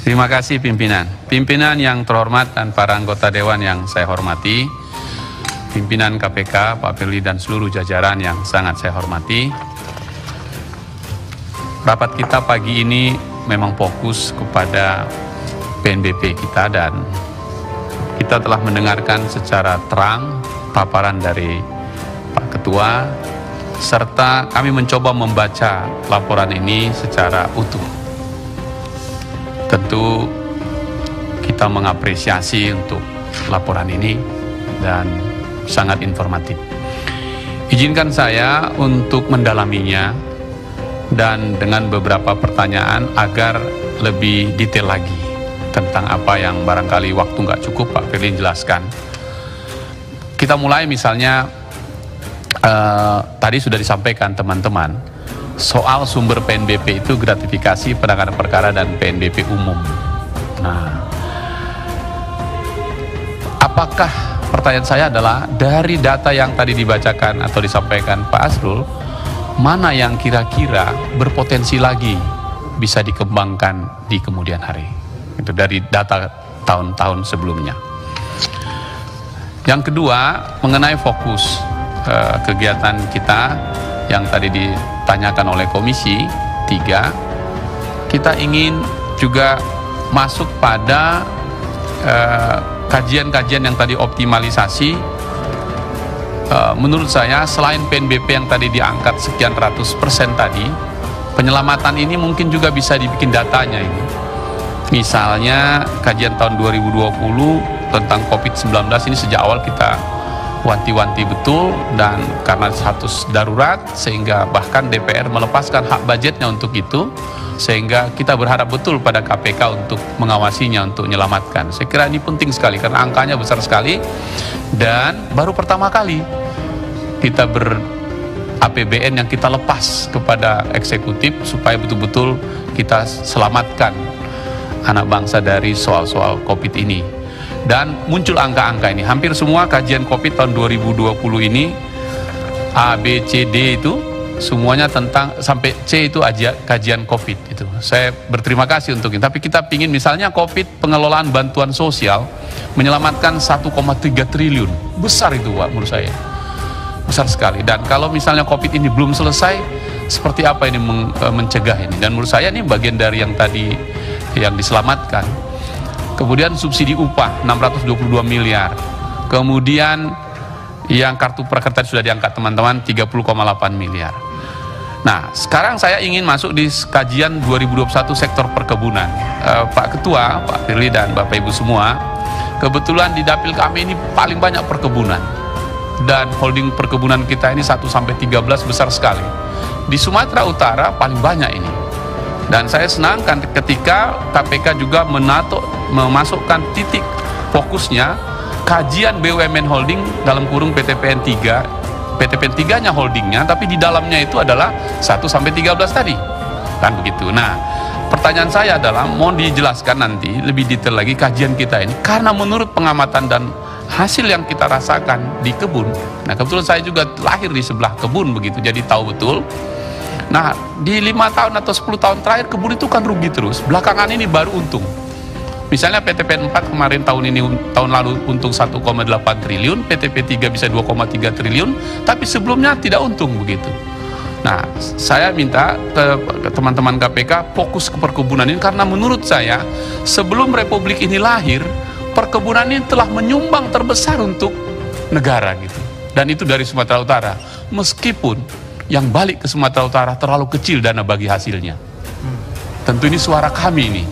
Terima kasih pimpinan. Pimpinan yang terhormat dan para anggota Dewan yang saya hormati, pimpinan KPK, Pak Firly dan seluruh jajaran yang sangat saya hormati. Rapat kita pagi ini memang fokus kepada PNBP kita dan kita telah mendengarkan secara terang paparan dari Pak Ketua, serta kami mencoba membaca laporan ini secara utuh. Tentu kita mengapresiasi untuk laporan ini dan sangat informatif. Izinkan saya untuk mendalaminya dan dengan beberapa pertanyaan agar lebih detail lagi tentang apa yang barangkali waktu nggak cukup Pak Firly jelaskan. Kita mulai misalnya tadi sudah disampaikan teman-teman soal sumber PNBP itu gratifikasi penanganan perkara dan PNBP umum. Nah, apakah pertanyaan saya adalah dari data yang tadi dibacakan atau disampaikan Pak Asrul, mana yang kira-kira berpotensi lagi bisa dikembangkan di kemudian hari? Itu dari data tahun-tahun sebelumnya. Yang kedua, mengenai fokus kegiatan kita yang tadi ditanyakan oleh Komisi 3, kita ingin juga masuk pada kajian-kajian yang tadi optimalisasi. Menurut saya selain PNBP yang tadi diangkat sekian ratus persen tadi, penyelamatan ini mungkin juga bisa dibikin datanya ini. Misalnya kajian tahun 2020 tentang COVID-19 ini sejak awal kita wanti-wanti betul, dan karena status darurat sehingga bahkan DPR melepaskan hak budgetnya untuk itu, sehingga kita berharap betul pada KPK untuk mengawasinya untuk menyelamatkan. Saya kira ini penting sekali karena angkanya besar sekali dan baru pertama kali kita APBN yang kita lepas kepada eksekutif supaya betul-betul kita selamatkan anak bangsa dari soal-soal COVID ini. Dan muncul angka-angka ini. Hampir semua kajian COVID tahun 2020 ini A, B, C, D itu semuanya tentang sampai C itu aja kajian COVID itu. Saya berterima kasih untuk ini. Tapi kita pingin misalnya COVID pengelolaan bantuan sosial menyelamatkan 1,3 triliun. Besar itu Pak menurut saya. Besar sekali. Dan kalau misalnya COVID ini belum selesai, seperti apa ini mencegah ini? Dan menurut saya ini bagian dari yang tadi yang diselamatkan. Kemudian subsidi upah 622 miliar. Kemudian yang kartu prakerja sudah diangkat teman-teman 30,8 miliar. Nah, sekarang saya ingin masuk di kajian 2021 sektor perkebunan. Pak Ketua, Pak Firly dan Bapak Ibu semua, kebetulan di dapil kami ini paling banyak perkebunan. Dan holding perkebunan kita ini 1 sampai 13 besar sekali. Di Sumatera Utara paling banyak ini. Dan saya senangkan ketika KPK juga memasukkan titik fokusnya kajian BUMN holding dalam kurung PTPN 3. PTPN 3-nya holdingnya, tapi di dalamnya itu adalah 1 sampai 13 tadi. Kan begitu. Nah, pertanyaan saya adalah mohon dijelaskan nanti lebih detail lagi kajian kita ini, karena menurut pengamatan dan hasil yang kita rasakan di kebun. Nah, kebetulan saya juga lahir di sebelah kebun begitu, jadi tahu betul. Nah, di 5 tahun atau 10 tahun terakhir kebun itu kan rugi terus. Belakangan ini baru untung. Misalnya PTPN 4 kemarin tahun lalu untung 1,8 triliun, PTP 3 bisa 2,3 triliun, tapi sebelumnya tidak untung begitu. Nah, saya minta ke teman-teman KPK fokus ke perkebunan ini karena menurut saya sebelum Republik ini lahir, perkebunan ini telah menyumbang terbesar untuk negara gitu. Dan itu dari Sumatera Utara. Meskipun yang balik ke Sumatera Utara terlalu kecil dana bagi hasilnya. Tentu ini suara kami ini.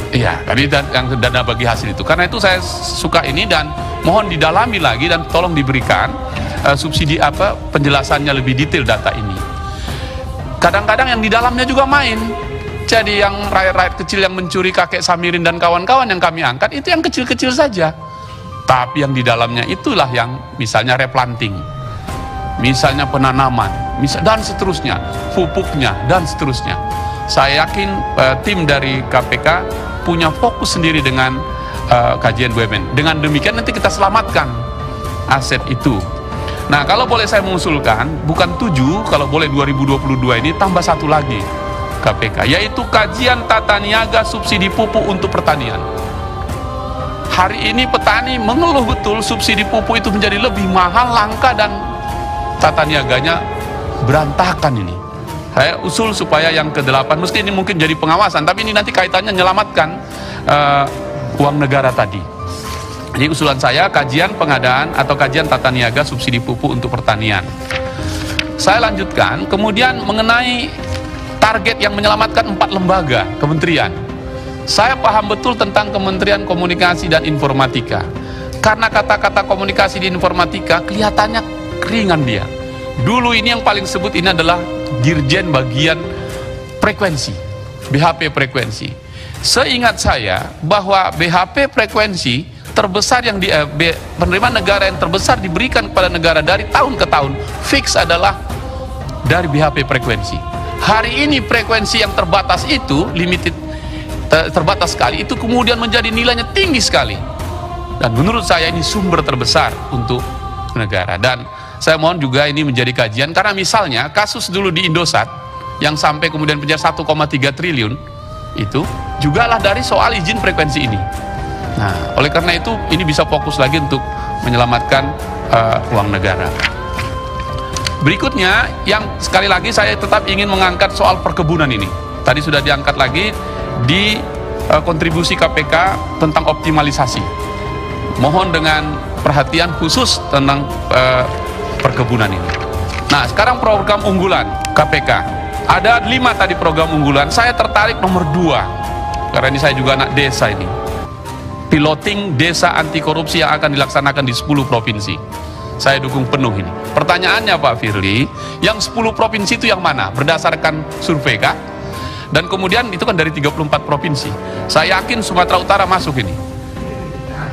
Iya, tadi yang dana bagi hasil itu. Karena itu saya suka ini dan mohon didalami lagi dan tolong diberikan subsidi penjelasannya lebih detail data ini. Kadang-kadang yang di dalamnya juga main. Jadi yang rakyat-rakyat kecil yang mencuri kakek Samirin dan kawan-kawan yang kami angkat itu yang kecil-kecil saja. Tapi yang di dalamnya itulah yang misalnya replanting, misalnya penanaman, dan seterusnya, pupuknya, dan seterusnya. Saya yakin tim dari KPK punya fokus sendiri dengan kajian BUMN. Dengan demikian nanti kita selamatkan aset itu. Nah, kalau boleh saya mengusulkan, bukan 7, kalau boleh 2022 ini tambah 1 lagi. KPK, yaitu kajian tata niaga subsidi pupuk untuk pertanian. Hari ini petani mengeluh betul subsidi pupuk itu menjadi lebih mahal, langka, dan tata niaganya berantakan ini. Saya usul supaya yang ke-8, mesti ini mungkin jadi pengawasan, tapi ini nanti kaitannya menyelamatkan uang negara tadi. Jadi usulan saya kajian pengadaan atau kajian tata niaga subsidi pupuk untuk pertanian. Saya lanjutkan, kemudian mengenai target yang menyelamatkan 4 lembaga kementerian. Saya paham betul tentang Kementerian Komunikasi dan Informatika. Karena kata-kata komunikasi di informatika kelihatannya ringan dia. Dulu ini yang paling sebut ini adalah Dirjen Bagian Frekuensi, BHP Frekuensi. Seingat saya bahwa BHP Frekuensi terbesar yang penerimaan negara yang terbesar diberikan kepada negara dari tahun ke tahun fix adalah dari BHP Frekuensi. Hari ini frekuensi yang terbatas itu, limited, terbatas sekali, itu kemudian menjadi nilainya tinggi sekali. Dan menurut saya ini sumber terbesar untuk negara. Dan saya mohon juga ini menjadi kajian, karena misalnya kasus dulu di Indosat yang sampai kemudian penjara 1,3 triliun itu jugalah dari soal izin frekuensi ini. Nah, oleh karena itu ini bisa fokus lagi untuk menyelamatkan uang negara. Berikutnya, yang sekali lagi saya tetap ingin mengangkat soal perkebunan ini. Tadi sudah diangkat lagi di kontribusi KPK tentang optimalisasi. Mohon dengan perhatian khusus tentang perkebunan ini. Nah, sekarang program unggulan KPK. Ada 5 tadi program unggulan. Saya tertarik nomor 2, karena ini saya juga anak desa ini. Piloting desa anti korupsi yang akan dilaksanakan di 10 provinsi. Saya dukung penuh ini. Pertanyaannya Pak Firly, yang 10 provinsi itu yang mana? Berdasarkan survei kah? Dan kemudian itu kan dari 34 provinsi. Saya yakin Sumatera Utara masuk ini.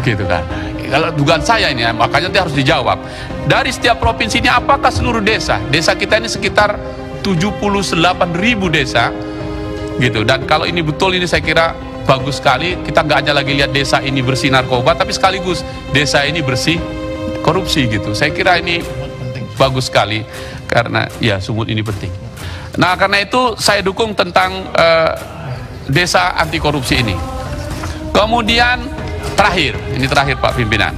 Gitu kan. Kalau dugaan saya ini, makanya itu harus dijawab. Dari setiap provinsi ini apakah seluruh desa? Desa kita ini sekitar 78.000 desa. Gitu. Dan kalau ini betul, ini saya kira bagus sekali. Kita nggak hanya lagi lihat desa ini bersih narkoba, tapi sekaligus desa ini bersih korupsi gitu. Saya kira ini bagus sekali, karena ya sumut ini penting. Nah, karena itu saya dukung tentang desa anti korupsi ini. Kemudian ini terakhir Pak Pimpinan,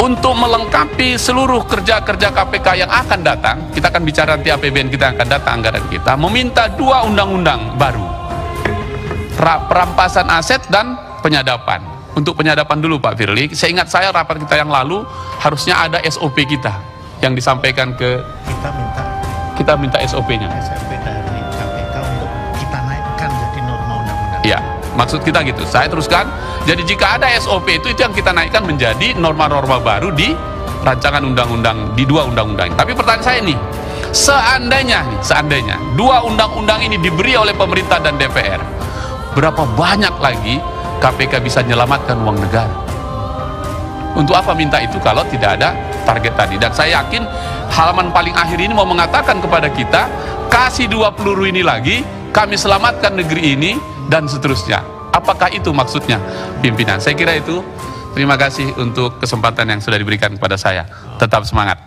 untuk melengkapi seluruh kerja-kerja KPK yang akan datang, kita akan bicara nanti APBN kita akan datang, anggaran kita, meminta 2 undang-undang baru, perampasan aset dan penyadapan. Untuk penyadapan dulu Pak Firly, saya ingat saya rapat kita yang lalu harusnya ada SOP kita yang disampaikan ke kita minta SOP-nya. SOP dari KPK untuk kita naikkan jadi norma undang-undang. Ya, maksud kita gitu. Saya teruskan. Jadi jika ada SOP itu yang kita naikkan menjadi norma-norma baru di rancangan undang-undang, di 2 undang-undang. Tapi pertanyaan saya nih, seandainya 2 undang-undang ini diberi oleh pemerintah dan DPR, berapa banyak lagi KPK bisa menyelamatkan uang negara? Untuk apa minta itu kalau tidak ada target tadi? Dan saya yakin halaman paling akhir ini mau mengatakan kepada kita, kasih 2 peluru ini lagi, kami selamatkan negeri ini, dan seterusnya. Apakah itu maksudnya pimpinan? Saya kira itu. Terima kasih untuk kesempatan yang sudah diberikan kepada saya. Tetap semangat.